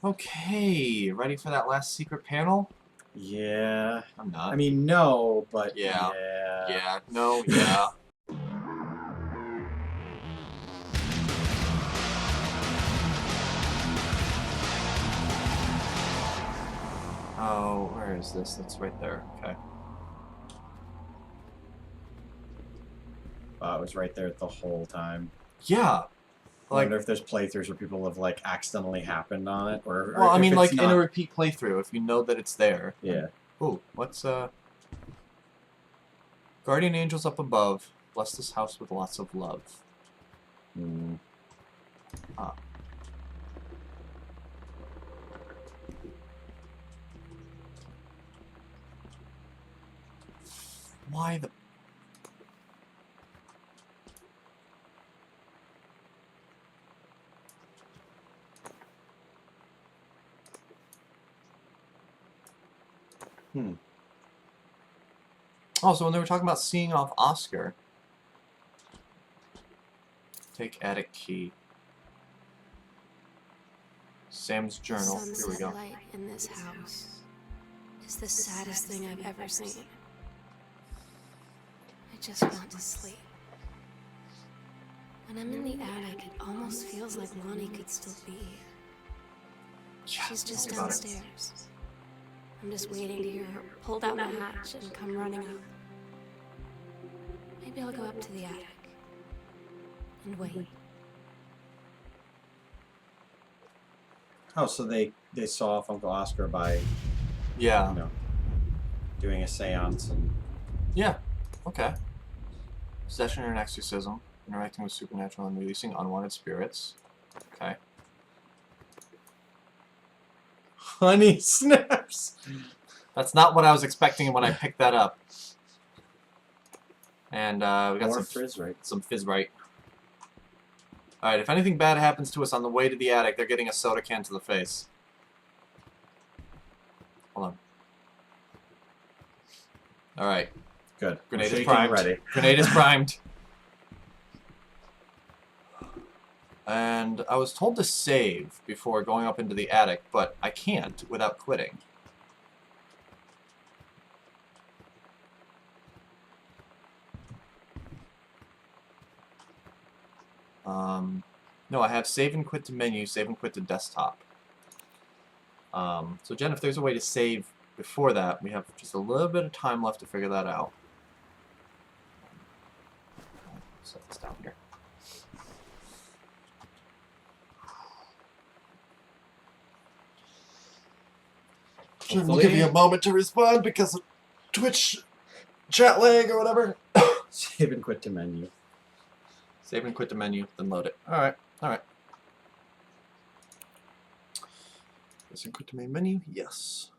Okay, ready for that last secret panel? Yeah. I'm not. I mean, no, but Yeah. yeah. Yeah. No. Yeah. Oh, where is this? That's right there. Okay. It was right there the whole time. Yeah. I wonder if there's playthroughs where people have like accidentally happened on it, or well, I if mean, it's like not... in a repeat playthrough, if you know that it's there. Yeah. Ooh, what's Guardian angels up above, bless this house with lots of love. Ah. Why the... Oh, so when they were talking about seeing off Oscar. Take attic key. Sam's journal. Here we go. Light in this house is the saddest thing I've ever seen. I just want to sleep. When I'm in the attic, it almost feels like Lonnie could still be here. Yeah, She's just downstairs. I'm just waiting to hear her pull down the hatch and come running up. Maybe I'll go up to the attic and wait. Oh, so they saw off Uncle Oscar by, Yeah. you know, doing a seance and... Yeah. Okay. Possession or an exorcism. Interacting with supernatural and releasing unwanted spirits. Okay. Honey snaps! That's not what I was expecting when I picked that up. And we got More some fizz right. Some fizz right. Alright, if anything bad happens to us on the way to the attic, they're getting a soda can to the face. Hold on. Alright. Good. Grenade is primed. Ready. Grenade is primed. And I was told to save before going up into the attic, but I can't without quitting. No, I have save and quit to menu, save and quit to desktop. So Jen, if there's a way to save before that, we have just a little bit of time left to figure that out. Set this down here. Jen, we'll give you a moment to respond because of Twitch chat lag or whatever. Save and quit to menu. Save and quit the menu, then load it. Alright, alright. Save and quit to main menu? Yes.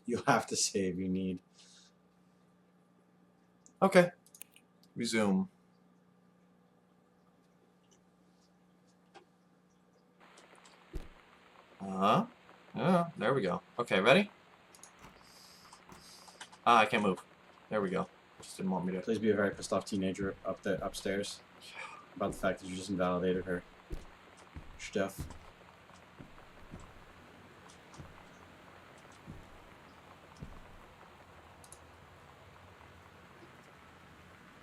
You'll have to save, you need. Okay. Resume. Yeah, there we go. Okay, ready? Ah, I can't move. There we go. Just didn't want me to. Please be a very pissed off teenager upstairs about the fact that you just invalidated her stuff.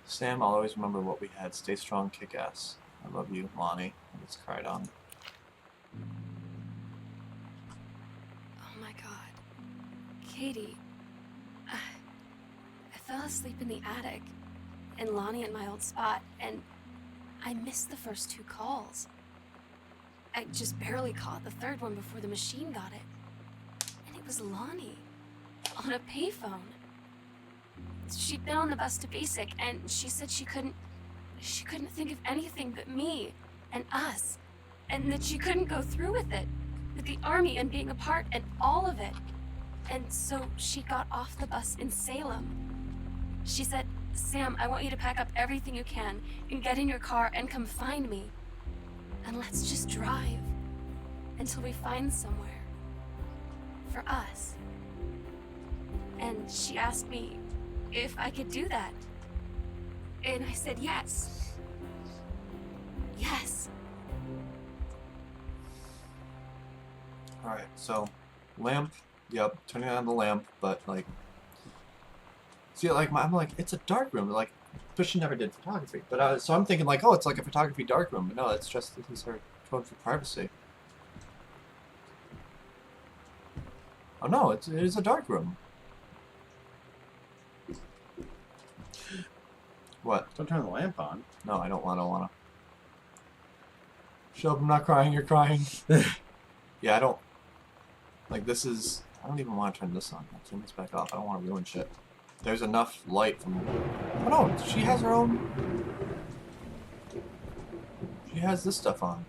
Sam, I'll always remember what we had. Stay strong, kick ass. I love you, Lonnie. It's cried on. Oh my god. Katie. I fell asleep in the attic, and Lonnie in my old spot, and I missed the first 2 calls. I just barely caught the 3rd one before the machine got it. And it was Lonnie, on a payphone. She'd been on the bus to Basic, and she said she couldn't think of anything but me and us, and that she couldn't go through with it, with the army and being apart and all of it. And so she got off the bus in Salem. She said, "Sam, I want you to pack up everything you can and get in your car and come find me. And let's just drive until we find somewhere for us." And she asked me if I could do that. And I said yes. Yes. Alright, so lamp, yep, turning on the lamp, but like see like I'm like, it's a dark room, like but she never did photography. But so I'm thinking like, oh, it's like a photography dark room, but no, it's just this is her code for privacy. Oh no, it is a dark room. What? Don't turn the lamp on. No, I don't wanna. Shut up, I'm not crying, you're crying. Yeah, I don't like this is I don't even want to turn this on. I'll turn this back off. I don't want to ruin shit. There's enough light from oh no, she has her own she has this stuff on.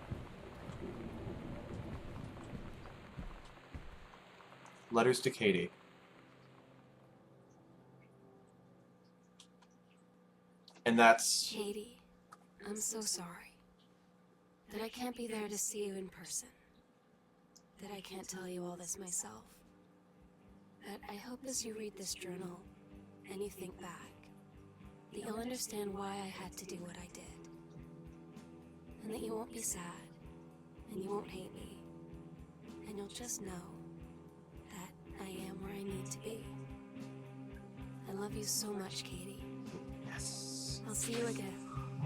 Letters to Katie. And that's Katie, I'm so sorry that I can't be there to see you in person. That I can't tell you all this myself. But I hope as you read this journal and you think back, that you'll understand why I had to do what I did. And that you won't be sad, and you won't hate me, and you'll just know that I am where I need to be. I love you so much, Katie. yes. I'll see you again.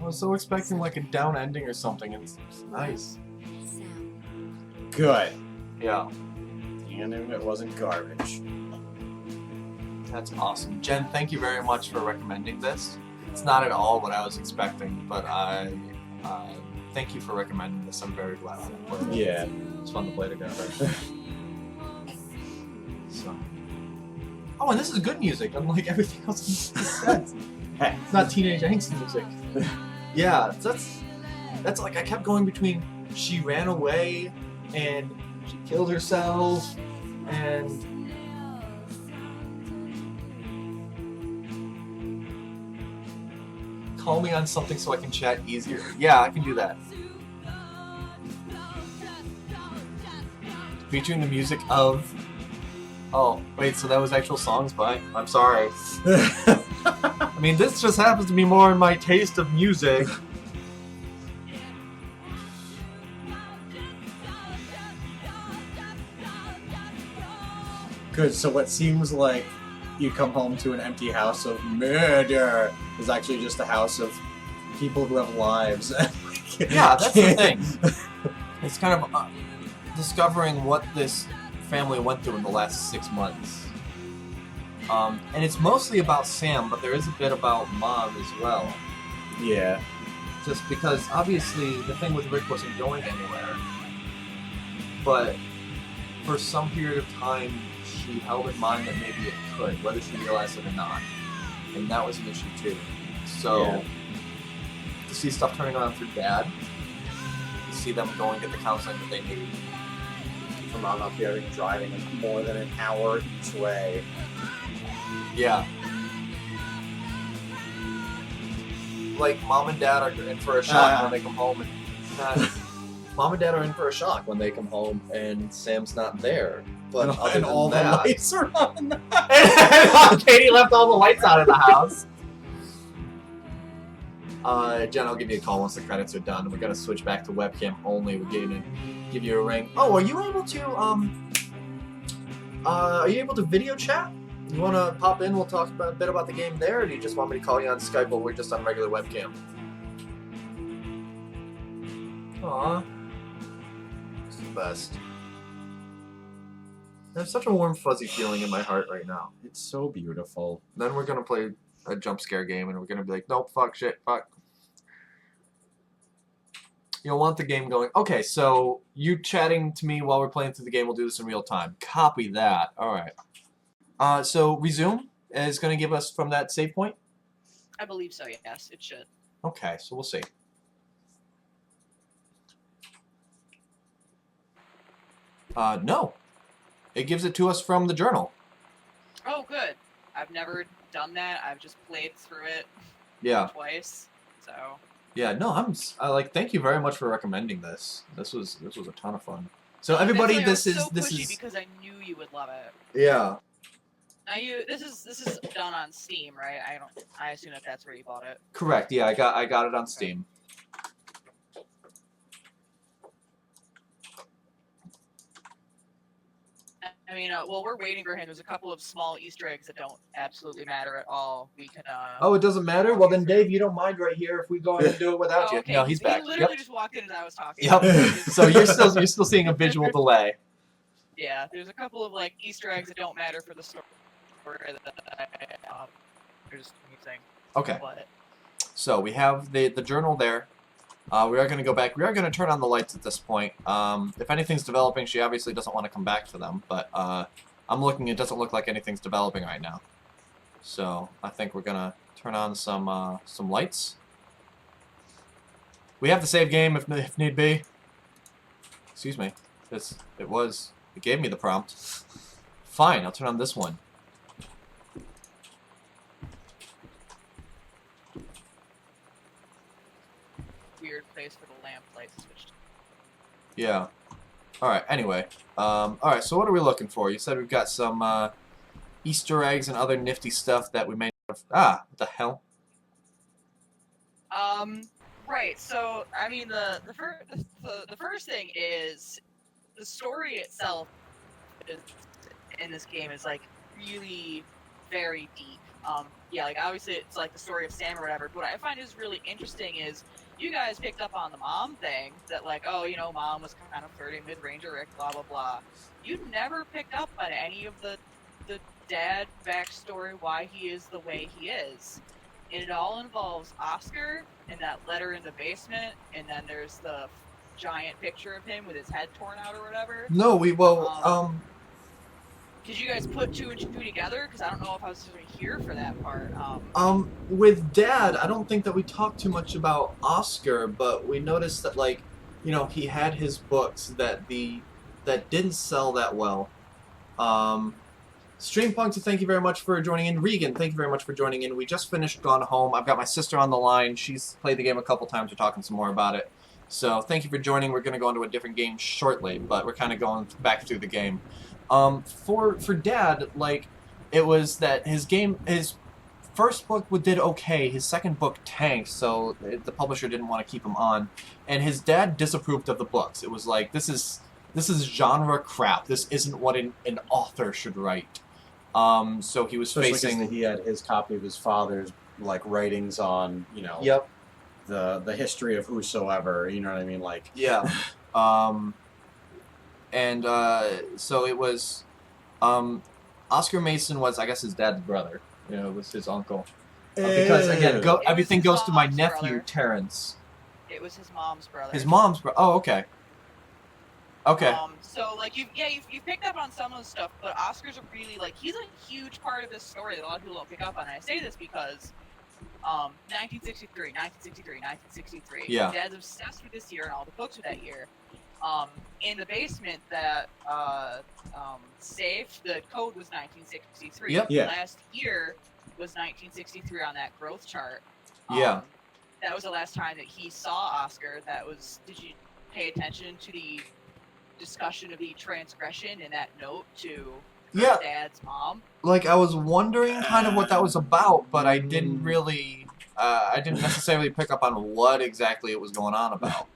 I was so expecting like a down ending or something. It's nice. Sam. Good. Yeah. And it wasn't garbage. That's awesome. Jen, thank you very much for recommending this. It's not at all what I was expecting, but I thank you for recommending this. I'm very glad I played it. Yeah. It's fun to play together. So. Oh, and this is good music, unlike everything else you said. It's not teenage angst music. Yeah, that's like I kept going between she ran away and she killed herself and call me on something so I can chat easier. Yeah, I can do that. Featuring the music of... Oh, wait, so that was actual songs by... I'm sorry. I mean, this just happens to be more in my taste of music. Good, so what seems like you come home to an empty house of murder is actually just a house of people who have lives. Yeah, that's the thing. It's kind of discovering what this family went through in the last 6 months. And it's mostly about Sam, but there is a bit about Mom as well. Yeah. Just because, obviously, the thing with Rick wasn't going anywhere. But for some period of time, she held in mind that maybe it could, whether she realized it or not. And that was an issue, too. So, Yeah. to see stuff turning around for Dad, to see them go and get the counseling that they need. For Mom not having driving more than an hour each way. Yeah. Like, Mom and Dad are in for a shock when they come home. And, Mom and Dad are in for a shock when they come home and Sam's not there. But other and than all that, the lights are on. and Katie left all the lights out in the house. Jen, I'll give you a call once the credits are done. We're gonna switch back to webcam only. We're gonna give you a ring. Oh, are you able to are you able to video chat? You wanna pop in? We'll talk a bit about the game there, or do you just want me to call you on Skype while we're just on regular webcam? Aw, it's the best. There's such a warm, fuzzy feeling in my heart right now. It's so beautiful. Then we're gonna play a jump scare game, and we're gonna be like, nope, fuck, shit, fuck. You'll want the game going. Okay, so you chatting to me while we're playing through the game. We'll do this in real time. Copy that. All right. So resume is gonna give us from that save point. I believe so, yes, it should. Okay, so we'll see. No. It gives it to us from the journal. Oh, good. I've never done that. I've just played through it Yeah. twice, so... Yeah, no, I like. Thank you very much for recommending this. This was a ton of fun. So everybody, That's why I was this so is pushy because I knew you would love it. yeah. Now this is done on Steam, right? I assume that's where you bought it. Correct. Yeah, I got it on Steam. I mean, well, we're waiting for him. There's a couple of small Easter eggs that don't absolutely matter at all. We can. Oh, it doesn't matter? Well, then, Dave, you don't mind right here if we go ahead and do it without Oh, you. okay. No, he's back. He literally Yep. just walked in as I was talking. Yep. So you're still seeing a visual delay. Yeah, there's a couple of like Easter eggs that don't matter for the story. They're just amusing. Okay. But So we have the journal there. We are going to go back. We are going to turn on the lights at this point. If anything's developing, she obviously doesn't want to come back for them. But I'm looking. It doesn't look like anything's developing right now. So I think we're going to turn on some lights. We have the save game if need be. Excuse me. It gave me the prompt. Fine. I'll turn on this one. weird place for the lamp light switched. Yeah. Alright, anyway. Alright, so what are we looking for? You said we've got some Easter eggs and other nifty stuff that we may have... Ah, what the hell? Right. So, I mean, the first thing is the story itself in this game is like really very deep. Yeah, like obviously it's like the story of Sam or whatever. But what I find is really interesting is you guys picked up on the mom thing that like, oh, you know, mom was kind of flirting with Ranger Rick, blah blah blah. You never picked up on any of the dad backstory, why he is the way he is. It all involves Oscar and that letter in the basement, and then there's the giant picture of him with his head torn out or whatever. No, Did you guys put two and two together? Because I don't know if I was here for that part. With Dad, I don't think that we talked too much about Oscar, but we noticed that, like, you know, he had his books that didn't sell that well. Streampunk, thank you very much for joining in. Regan, thank you very much for joining in. We just finished Gone Home. I've got my sister on the line. She's played the game a couple times. We're talking some more about it. So thank you for joining. We're going to go into a different game shortly, but we're kind of going back through the game. For Dad, like, it was that his first book did okay. His second book tanked, so the publisher didn't want to keep him on. And his dad disapproved of the books. It was like, this is genre crap. This isn't what an author should write. So he was Especially facing... because he had his copy of his father's, like, writings on, you know, Yep. the history of whosoever, you know what I mean? Like, yeah. So it was... Oscar Mason was, I guess, his dad's brother. You know, it was his uncle. Because, again, everything goes to my mom's nephew, brother. Terrence. It was his mom's brother. His mom's brother. Oh, okay. Okay. So like you've picked up on some of the stuff, but Oscar's he's a huge part of this story that a lot of people don't pick up on. And I say this because 1963. Yeah. Dad's obsessed with this year and all the books of that year. In the basement, that safe, the code was 1963. Yep. Yeah. Last year was 1963 on that growth chart. Yeah. That was the last time that he saw Oscar. Did you pay attention to the discussion of the transgression in that note to Yeah. Dad's mom? Like, I was wondering kind of what that was about, but I didn't really... I didn't necessarily pick up on what exactly it was going on about.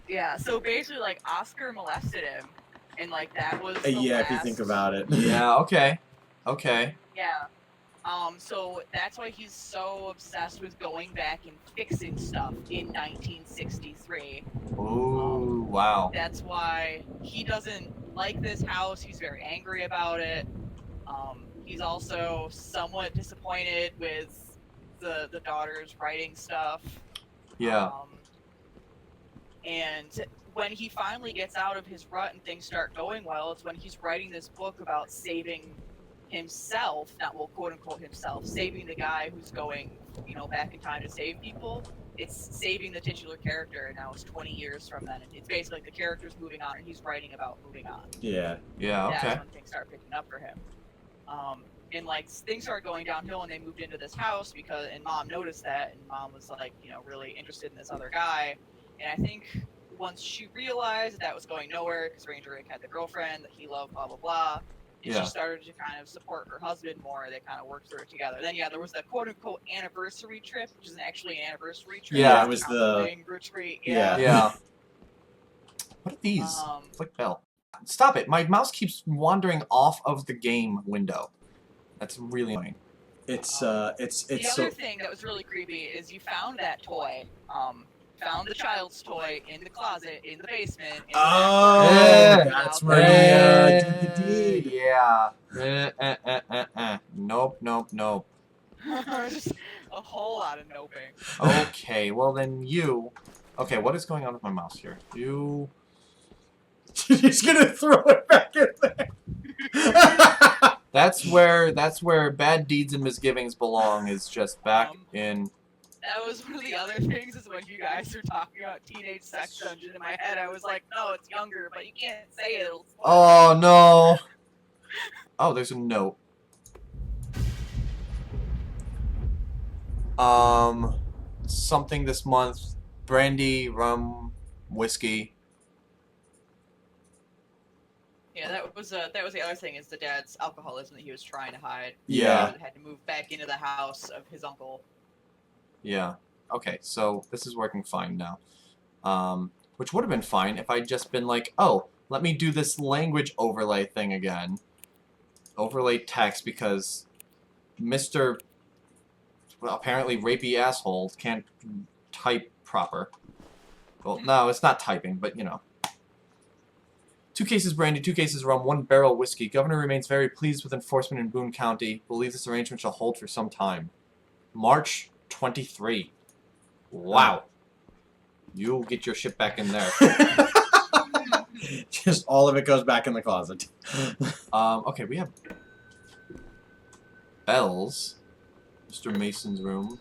Yeah, so basically, like, Oscar molested him, and, like, that was the yeah, if you last- think about it. Yeah, okay. Okay. Yeah. So that's why he's so obsessed with going back and fixing stuff in 1963. Ooh, wow. That's why he doesn't like this house. He's very angry about it. He's also somewhat disappointed with the daughter's writing stuff. Yeah. And when he finally gets out of his rut and things start going well, it's when he's writing this book about saving himself, not, well, quote unquote himself, saving the guy who's going, you know, back in time to save people. It's saving the titular character, and now it's 20 years from then. It's basically like the character's moving on, and he's writing about moving on. Yeah. Yeah, okay. That's when things start picking up for him. And like things started going downhill when they moved into this house and Mom noticed that, and Mom was like, you know, really interested in this other guy. And I think once she realized that was going nowhere because Ranger Rick had the girlfriend that he loved, blah blah blah, and Yeah. she started to kind of support her husband more. They kind of worked through it together. Then there was the quote unquote anniversary trip, which isn't actually an anniversary trip. Yeah, it was the- counseling retreat. Yeah. Yeah. What are these? Click bell. Stop it. My mouse keeps wandering off of the game window. That's really annoying. It's The so. other thing that was really creepy is you found that toy, found the child's toy in the closet in the basement. In the Oh, Yeah. that's where he did the deed. Yeah. Nope. Just a whole lot of noping. Okay, well then you... Okay, what is going on with my mouse here? You... He's gonna throw it back in there. That's where bad deeds and misgivings belong, is just back in... That was one of the other things, is when you guys were talking about Teenage Sex Dungeon, in my head I was like, no, it's younger, but you can't say it. It'll spoil Oh, no! Oh, there's a note. Something this month. Brandy, rum, whiskey. Yeah, that was the other thing, is the dad's alcoholism that he was trying to hide. Yeah. He had to move back into the house of his uncle. Yeah. Okay, so this is working fine now. Which would have been fine if I'd just been like, oh, let me do this language overlay thing again. Overlay text, because Mr. Well, apparently rapey asshole can't type proper. Well, no, it's not typing, but you know. 2 cases brandy, 2 cases rum, 1 barrel whiskey. Governor remains very pleased with enforcement in Boone County. Believe this arrangement shall hold for some time. March 23. Wow. You'll get your shit back in there. Just all of it goes back in the closet. Okay, we have bells. Mr. Mason's room.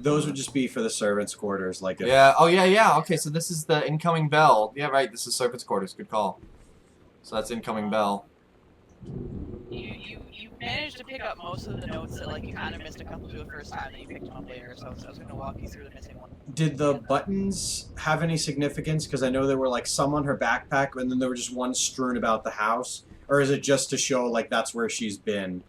Those would just be for the servants' quarters, like if, Yeah. Oh, yeah. Okay, so this is the incoming bell. Yeah, right. This is servants' quarters. Good call. So that's incoming bell. You managed to pick up most of the notes that, like, you kind of missed a couple for the first time, and you picked them up later, so I was going to walk you through the missing one. Did the buttons have any significance? Because I know there were like some on her backpack, and then there were just one strewn about the house. Or is it just to show like that's where she's been?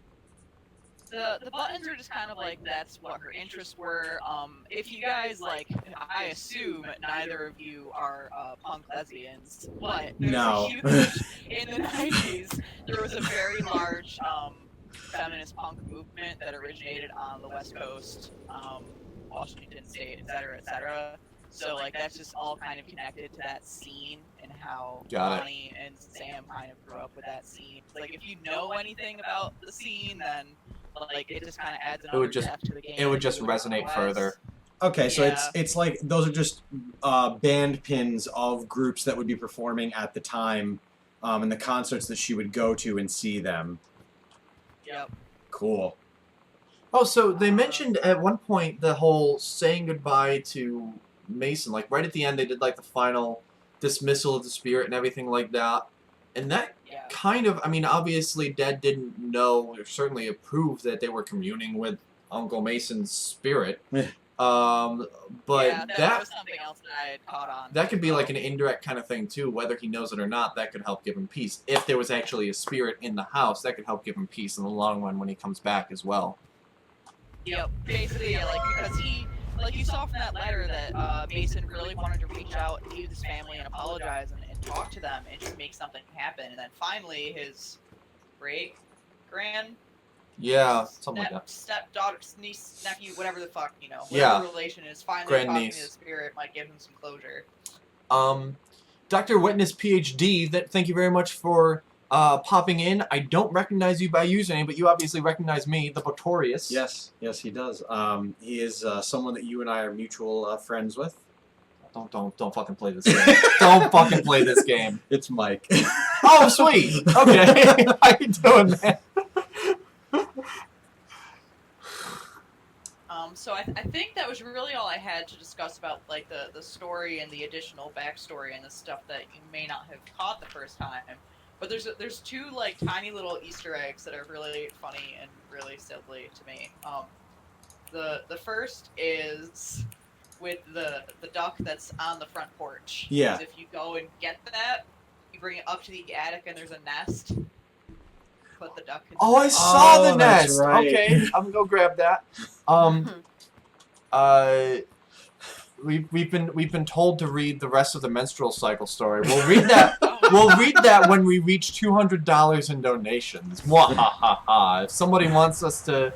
The buttons are just kind of like, that's what her interests were. If you guys, like, I assume neither of you are punk lesbians, but there's No. a huge, in the 90s, there was a very large feminist punk movement that originated on the West Coast, Washington State, etc., etc. So, like, that's just all kind of connected to that scene and how Got it. Bonnie and Sam kind of grew up with that scene. Like, if you know anything about the scene, then like it just kind of adds another depth to the game. It would just if you resonate otherwise. further. Okay, so Yeah. it's like those are just band pins of groups that would be performing at the time, and the concerts that she would go to and see them. Yep. Cool. Oh, so they mentioned at one point the whole saying goodbye to Mason. Like, right at the end, they did, like, the final dismissal of the spirit and everything like that. And that Yeah. kind of, I mean, obviously Dad didn't know or certainly approve that they were communing with Uncle Mason's spirit. Yeah. But yeah, that was something else that I had caught on. that could be like an indirect kind of thing too, whether he knows it or not. That could help give him peace. If there was actually a spirit in the house, that could help give him peace in the long run when he comes back as well. Yep. Basically, yeah, like, because he, like, you saw from that letter that Mason really wanted to reach out to his family and apologize and talk to them and just make something happen. And then finally, his great-grand Yeah, something like that. stepdaughter, niece, nephew, whatever the fuck, you know, whatever Yeah. the relation is, finally Grandniece. talking to the spirit might give him some closure. Dr. Witness, PhD, thank you very much for popping in. I don't recognize you by username, but you obviously recognize me, the Botorius. Yes, he does. He is someone that you and I are mutual friends with. Don't fucking play this game. Don't fucking play this game. It's Mike. Oh, sweet. Okay. How you doing, man? So I think that was really all I had to discuss about, like, the story and the additional backstory and the stuff that you may not have caught the first time. But there's 2, like, tiny little Easter eggs that are really funny and really silly to me. The first is with the duck that's on the front porch. Yeah. 'Cause if you go and get that, you bring it up to the attic and there's a nest. Put the duck in. Oh, I saw Oh, the that's nest. right. Okay, I'm gonna go grab that. We've been told to read the rest of the menstrual cycle story. We'll read that. Oh, We'll read that when we reach $200 in donations. Mwahaha. If somebody wants us to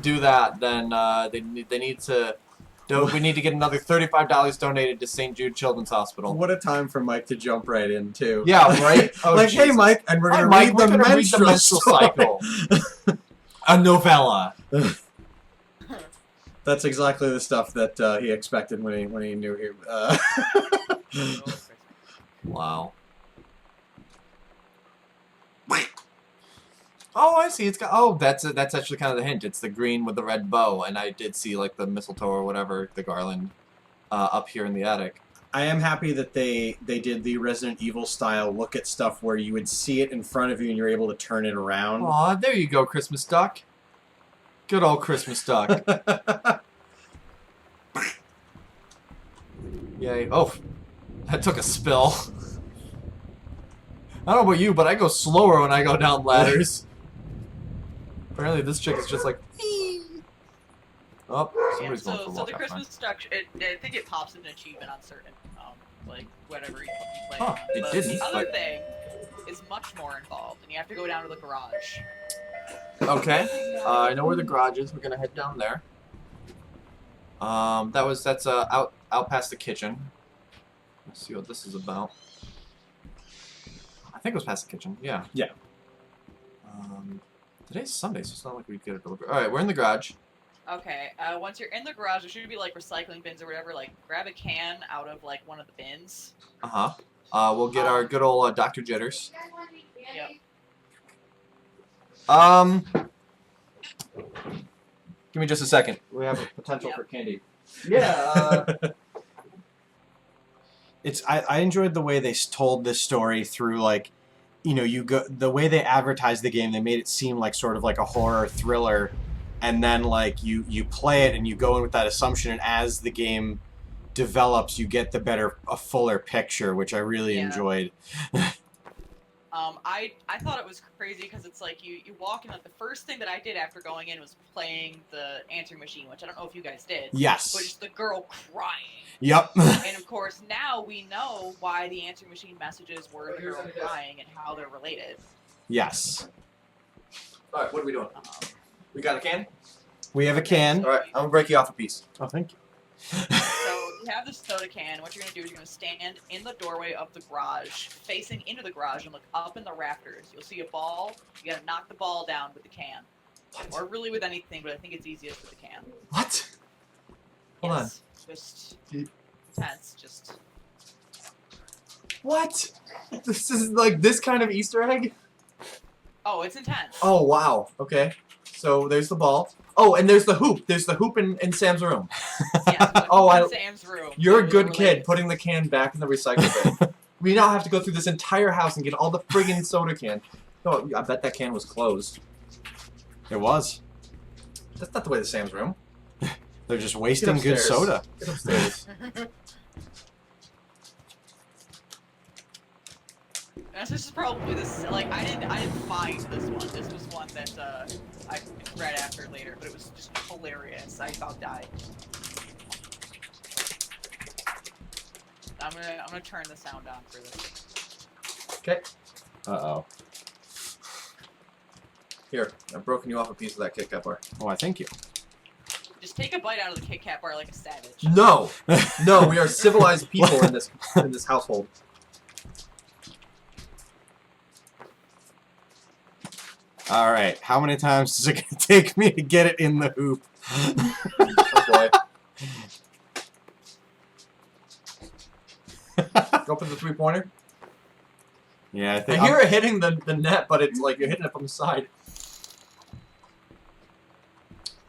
do that, then they need to. We need to get another $35 donated to St. Jude Children's Hospital. What a time for Mike to jump right in, too. Yeah, right? Oh, like, hey, Jesus. Mike, and we're Hi, going to Mike, read we're the gonna menstrual cycle. A novella. That's exactly the stuff that he expected when he knew he. Wow. Oh, I see. It's got. Oh, that's actually kind of the hint. It's the green with the red bow, and I did see like the mistletoe or whatever, the garland, up here in the attic. I am happy that they did the Resident Evil style look at stuff where you would see it in front of you and you're able to turn it around. Aw, there you go, Christmas duck. Good old Christmas duck. Yay! Oh, that took a spill. I don't know about you, but I go slower when I go down ladders. Apparently, this chick is just like. Oh, Yeah, somebody's going for a so walk the outside. Christmas duck, I think it pops an achievement on certain, like whatever you play. Huh, it But didn't, The other but- thing is much more involved, and you have to go down to the garage. Okay, I know where the garage is. We're gonna head down there. That's out past the kitchen. Let's see what this is about. I think it was past the kitchen. Yeah. Yeah. Today's Sunday, so it's not like we'd get a delivery. All right, we're in the garage. Okay, once you're in the garage, there should be like recycling bins or whatever. Like, grab a can out of like one of the bins. We'll get our good old Dr. Jitters. Yep. Give me just a second. We have a potential Yep. for candy. Yeah. I enjoyed the way they told this story through, like, you know, the way they advertised the game. They made it seem like sort of like a horror thriller, and then like you play it and you go in with that assumption, and as the game develops, you get a fuller picture, which I really Yeah. enjoyed. I thought it was crazy because it's like you walk in. Like, the first thing that I did after going in was playing the answering machine, which I don't know if you guys did. Yes. But just the girl crying. Yep. And of course, now we know why the answering machine messages were the girl crying and how they're related. Yes. All right, what are we doing? We got a can? We have a can. All right, I'm gonna break you off a piece. Oh, thank you. So you have this soda can. What you're gonna do is you're gonna stand in the doorway of the garage, facing into the garage, and look up in the rafters. You'll see a ball. You gotta knock the ball down with the can, or really with anything, but I think it's easiest with the can. What? Hold on. Just intense. Just What? This is like this kind of Easter egg? oh, it's intense. Oh, wow. Okay. So there's the ball. Oh, and there's the hoop. There's the hoop in Sam's room. Yeah, so Oh, in Sam's room. You're a They're good related. kid putting the can back in the recycle bin. We now have to go through this entire house and get all the friggin' soda can. No, I bet that can was closed. It was. That's not the way to Sam's room. They're just wasting good upstairs. soda. Get upstairs. And this is probably this. Like I didn't find this one. This was one that I read after later, but it was just hilarious. I about died. I'm gonna turn the sound on for this. Okay. Uh-oh. Here, I've broken you off a piece of that Kit Kat bar. Oh, I thank you. Just take a bite out of the Kit Kat bar like a savage. No! No, we are civilized people in this household. All right. How many times is it going to take me to get it in the hoop? Oh boy. Go for the 3-pointer. Yeah, I I think. hear it hitting the net, but it's like you're hitting it from the side.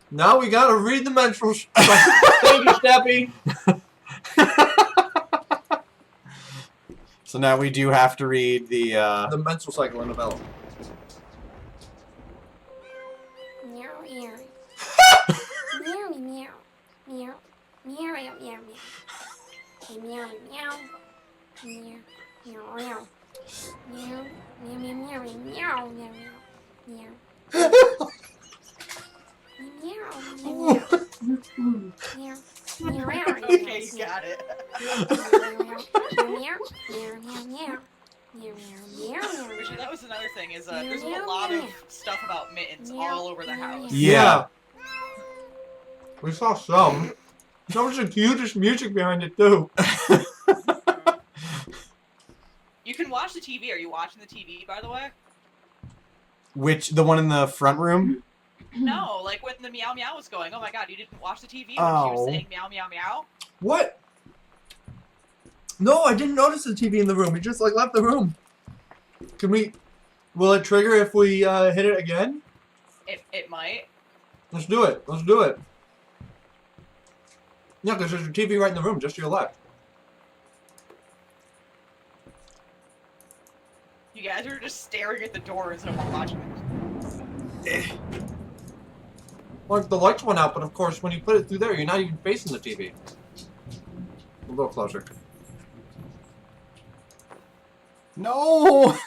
Now we gotta read the menstrual. Thank you, Steppy. So now we do have to read the. The menstrual cycle in novella. Meow meow. Meow meow. Meow. Meow meow meow meow. Hey meow meow. Meow meow meow. Meow meow meow meow meow meow meow. Meow. Meow. Okay, you got it. Meow meow meow meow. Which that was another thing is there's a lot of stuff about mittens all over the house. Yeah. We saw some. There was the cutest music behind it too. You can watch the TV. Are you watching the TV, by the way? The one in the front room? No, like when the meow meow was going. Oh my god, you didn't watch the TV when she Oh. was saying meow meow meow? What? No, I didn't notice the TV in the room. He just like left the room. Can we? Will it trigger if we hit it again? It might. Let's do it. Let's do it. Yeah, because there's a TV right in the room, just to your left. You guys are just staring at the doors and watching it. Like the lights went out, but of course, when you put it through there, you're not even facing the TV. We'll go closer. No!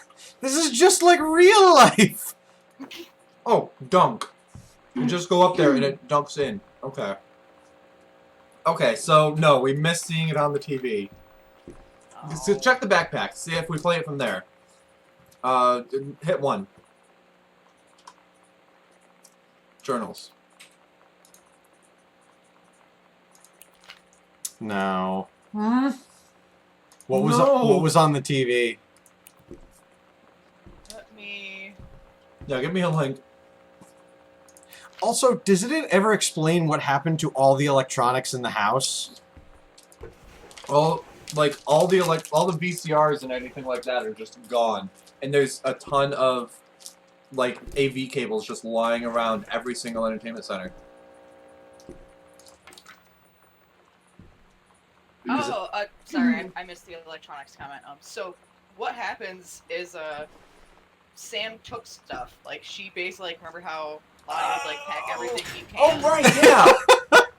This is just like real life! Oh, dunk. You just go up there and it dunks in. Okay. Okay, so no, we missed seeing it on the TV. So check the backpack. See if we play it from there. Hit 1. Journals. No. Hmm? What was No. what was on the TV? Let me. Yeah, give me a link. Also, doesn't it ever explain what happened to all the electronics in the house? All the VCRs and anything like that are just gone, and there's a ton of like AV cables just lying around every single entertainment center. Oh, sorry, I missed the electronics comment. So what happens is Sam took stuff. Like she basically remember how Lottie was like pack everything you can. Oh right, yeah.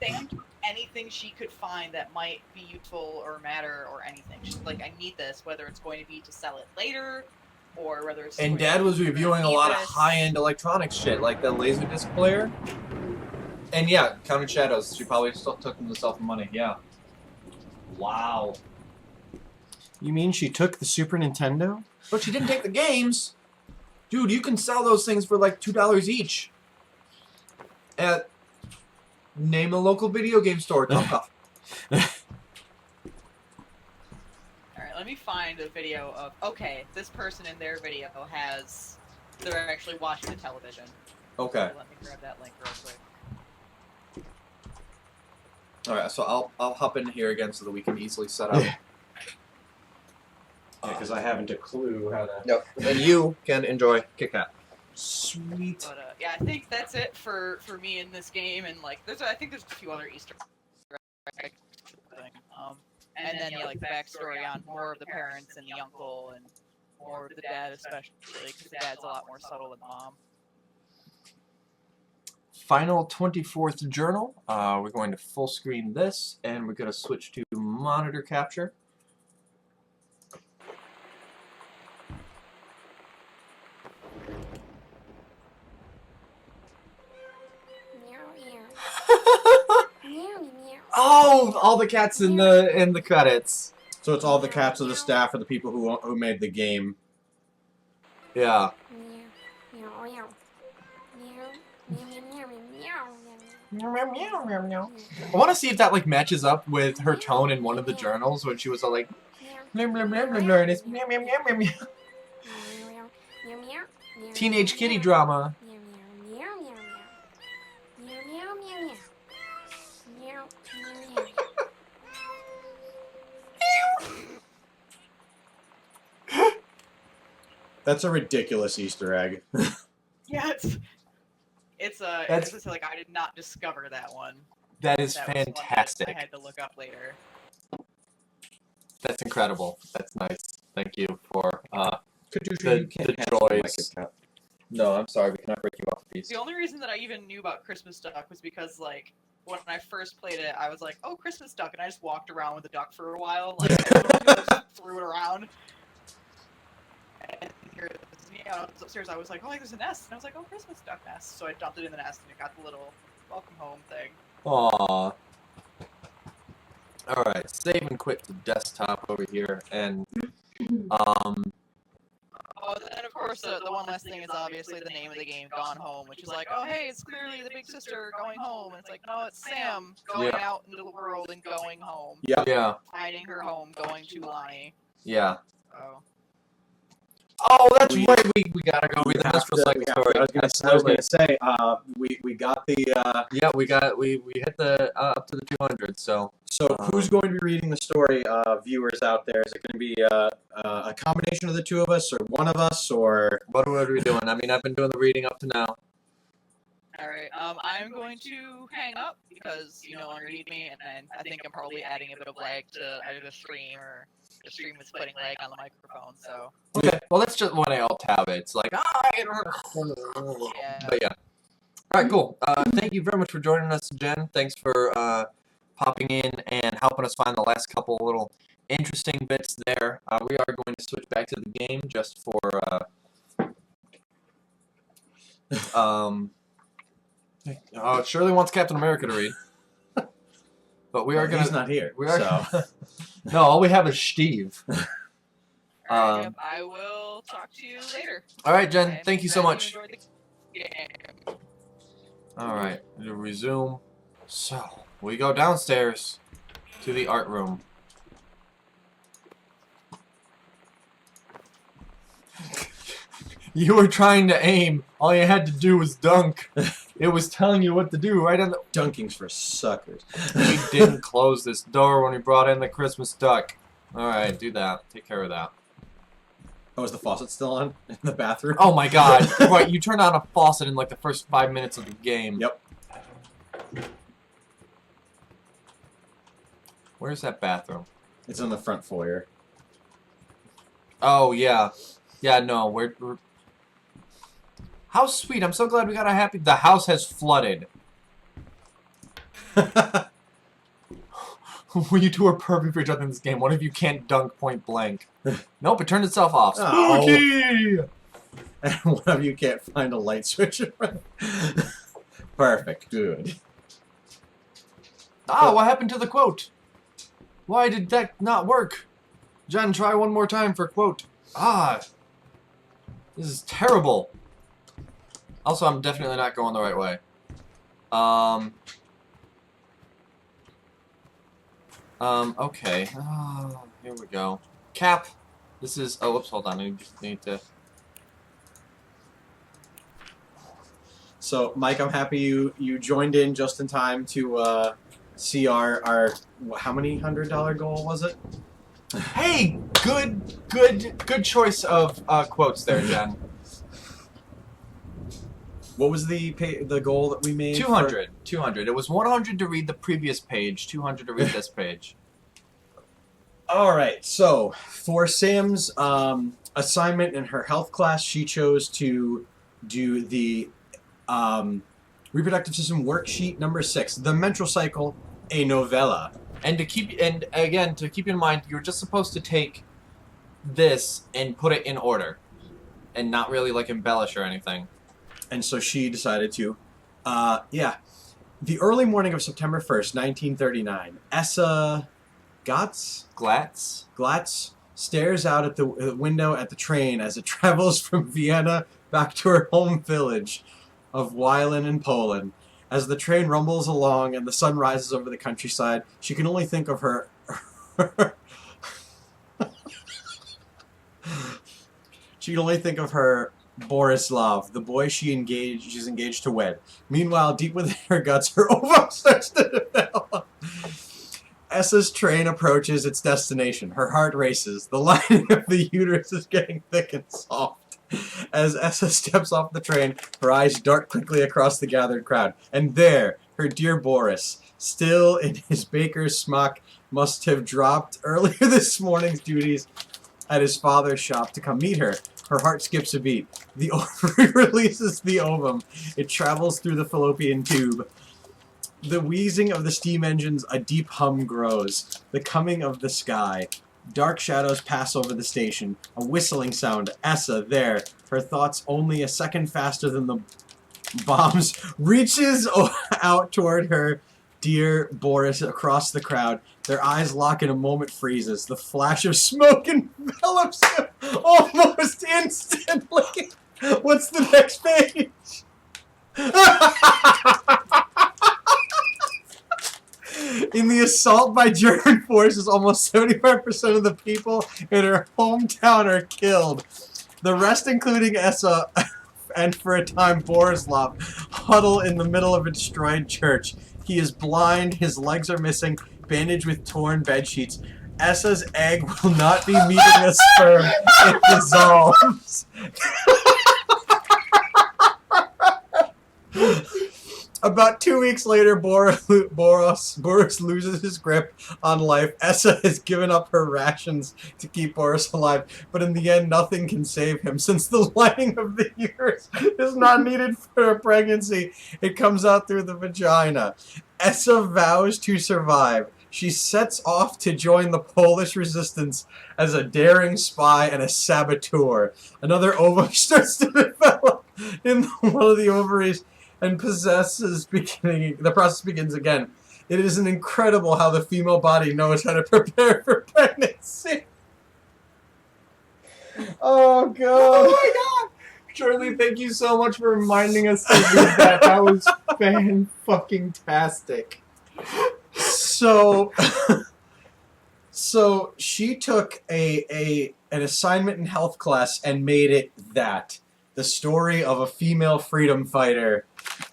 Sam took anything she could find that might be useful or matter or anything. She's like, I need this, whether it's going to be to sell it later, or whether it's. And going Dad to was reviewing a need lot of this. high-end electronic shit, like the Laserdisc player. And yeah, Counted Shadows. She probably still took them to sell for money. Yeah. Wow. You mean she took the Super Nintendo? But she didn't take the games. Dude, you can sell those things for like $2 each. At name a local video game store. Talk Alright, let me find a video of. Okay, this person in their video has. They're actually watching the television. Okay. Let me grab that link real quick. All right. So I'll hop in here again so that we can easily set up. Yeah, because I haven't a clue how to... Yep. And you can enjoy Kit Kat. Sweet. But yeah, I think that's it for me in this game, and like I think there's a few other Easter eggs. And then yeah, like the backstory on more of the parents and the uncle and more of the dad especially, because the dad's a lot more subtle than mom. Final 24th journal. We're going to full screen this, and we're going to switch to monitor capture. Oh, all the cats in the credits. So it's all the cats of the staff or the people who made the game. Yeah. I want to see if that like matches up with her tone in one of the journals when she was all like, blah, blah, blah, blah, blah, and it's meow, meow, meow, meow, meow. Teenage kitty drama. That's a ridiculous Easter egg. Yeah, it's like I did not discover that one. That is That was one that fantastic. I had to look up later. That's incredible. That's nice. Thank you for The joys. No, I'm sorry, we cannot break you off a piece. The only reason that I even knew about Christmas Duck was because, like, when I first played it, I was like, oh, Christmas Duck, and I just walked around with the duck for a while, like, just threw it around. And here, I was upstairs, I was like, oh, there's a nest, and I was like, oh, Christmas Duck nest. So I dumped it in the nest, and it got the little welcome home thing. Aww. Alright, save and quit the desktop over here, and, then of course the one last thing is obviously the name of the game, Gone Home, which is like, oh hey, it's clearly the big sister going home. And it's like, no, it's Sam going out into the world and going home. Yeah. Yeah. Finding her home, going to Lonnie. Yeah. Oh. Oh, that's right. We gotta go read the Minstrel Cycle story. I was gonna say, we got the. Yeah, we hit the up to the 200. So Who's going to be reading the story? Viewers out there, is it going to be a combination of the two of us, or one of us, or what are we doing? I mean, I've been doing the reading up to now. All right. I'm going to hang up because you no longer need me, and I think I'm probably adding a bit of lag to either the stream or the stream is putting lag on the microphone. So. Okay. Well, that's just when I alt tab it. It's like Yeah. But yeah. All right. Cool. Thank you very much for joining us, Jen. Thanks for popping in and helping us find the last couple little interesting bits there. We are going to switch back to the game just for Shirley wants Captain America to read, but we are gonna. He's not here. We are. So. No, all we have is Steve. Alright, yep, I will talk to you later. All right, Jen. I'm Thank you so glad much. enjoyed the game. All right, to resume. So we go downstairs to the art room. You were trying to aim. All you had to do was dunk. It was telling you what to do right on the. Dunking's for suckers. We didn't close this door when we brought in the Christmas duck. All right, do that. Take care of that. Oh, is the faucet still on in the bathroom? Oh my God! Right, you turned on a faucet in like the first 5 minutes of the game. Yep. Where's that bathroom? It's in the front foyer. Oh yeah, yeah. No, we're. How sweet! I'm so glad we got a happy. The house has flooded. You two are perfect for each other in this game. One of you can't dunk point blank. Nope, it turned itself off. Oh. Spooky! And one of you can't find a light switch. Perfect. Good. Ah, what happened to the quote? Why did that not work? Jen, try one more time for quote. Ah, this is terrible. Also, I'm definitely not going the right way. Okay. Oh, here we go. Cap. This is. Oh, whoops. Hold on. I just need to. So, Mike, I'm happy you joined in just in time to see our how many $100 goal was it? Hey, good choice of quotes there, Jen. What was the goal that we made? 200. 200. It was 100 to read the previous page, 200 to read this page. All right. So for Sam's assignment in her health class, she chose to do the reproductive system worksheet number 6, the menstrual cycle, a novella. And to keep in mind, you're just supposed to take this and put it in order, and not really like embellish or anything. And so she decided to, the early morning of September 1st, 1939, Essa Glatz stares out at the window at the train as it travels from Vienna back to her home village of Wilen in Poland. As the train rumbles along and the sun rises over the countryside, she can only think of her she can only think of her Borislav, the boy she's engaged to wed. Meanwhile, deep within her guts, her ovum starts to develop. Essa's train approaches its destination. Her heart races. The lining of the uterus is getting thick and soft. As Essa steps off the train, her eyes dart quickly across the gathered crowd. And there, her dear Boris, still in his baker's smock, must have dropped earlier this morning's duties at his father's shop to come meet her. Her heart skips a beat. The ovary releases the ovum. It travels through the fallopian tube. The wheezing of the steam engines, a deep hum grows. The coming of the sky. Dark shadows pass over the station. A whistling sound. Essa, there. Her thoughts only a second faster than the bombs. Reaches out toward her dear Boris across the crowd. Their eyes lock in a moment freezes. The flash of smoke and envelops him almost instantly. What's the next page? In the assault by German forces, almost 75% of the people in her hometown are killed. The rest, including Essa and for a time Borislav, huddle in the middle of a destroyed church. He is blind, his legs are missing, bandaged with torn bedsheets. Essa's egg will not be meeting a sperm. It dissolves. About 2 weeks later, Boris loses his grip on life. Essa has given up her rations to keep Boris alive, but in the end, nothing can save him. Since the lining of the uterus is not needed for a pregnancy, it comes out through the vagina. Essa vows to survive. She sets off to join the Polish resistance as a daring spy and a saboteur. Another ovum starts to develop in one of the ovaries, and the process begins again. It is incredible how the female body knows how to prepare for pregnancy. Oh god. Oh my god! Shirley, thank you so much for reminding us to read that. That was fan-fucking-tastic. So she took an assignment in health class and made it that. The story of a female freedom fighter.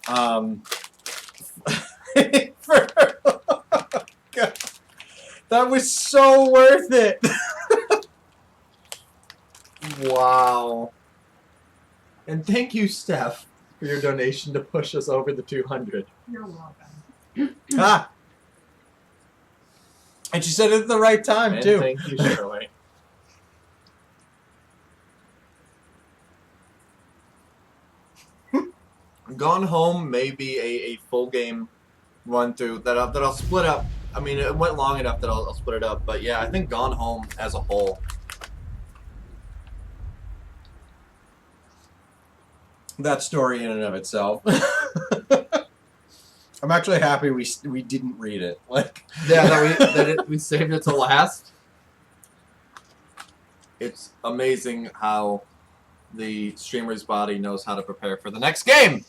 That was so worth it. Wow. And thank you, Steph, for your donation to push us over the 200. You're welcome. Ah. And she said it at the right time, And too. thank you, Shirley. Gone Home may be a full game run through that I'll split up. I mean, it went long enough that I'll split it up. But yeah, I think Gone Home as a whole. That story in and of itself. I'm actually happy we didn't read it. Like, Yeah, we saved it to last. It's amazing how the streamer's body knows how to prepare for the next game.